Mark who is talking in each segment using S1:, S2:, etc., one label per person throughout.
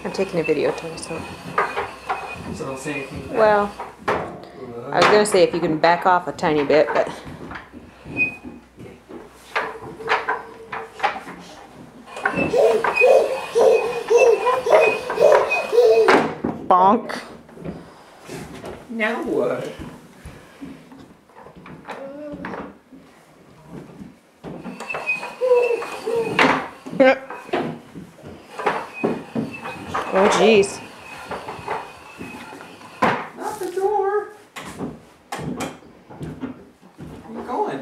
S1: I'm taking a video too, so.
S2: So don't say anything back.
S1: Well, I was gonna say if you can back off a tiny bit, but. Bonk.
S2: Now what?
S1: Oh, jeez.
S2: Not the door. Where you going?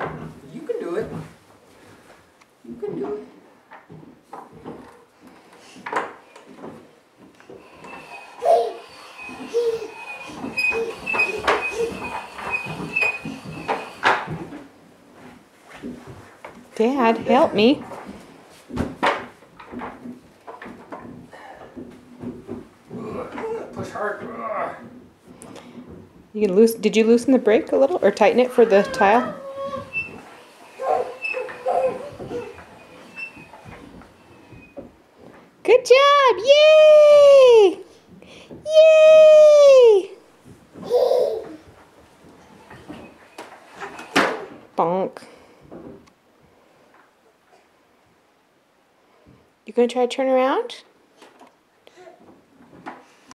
S2: You can do it. You can do it.
S1: Dad, help me.
S2: Push hard.
S1: You can did you loosen the brake a little or tighten it for the tile? Good job! Yay! Yay! Bonk. You gonna try to turn around?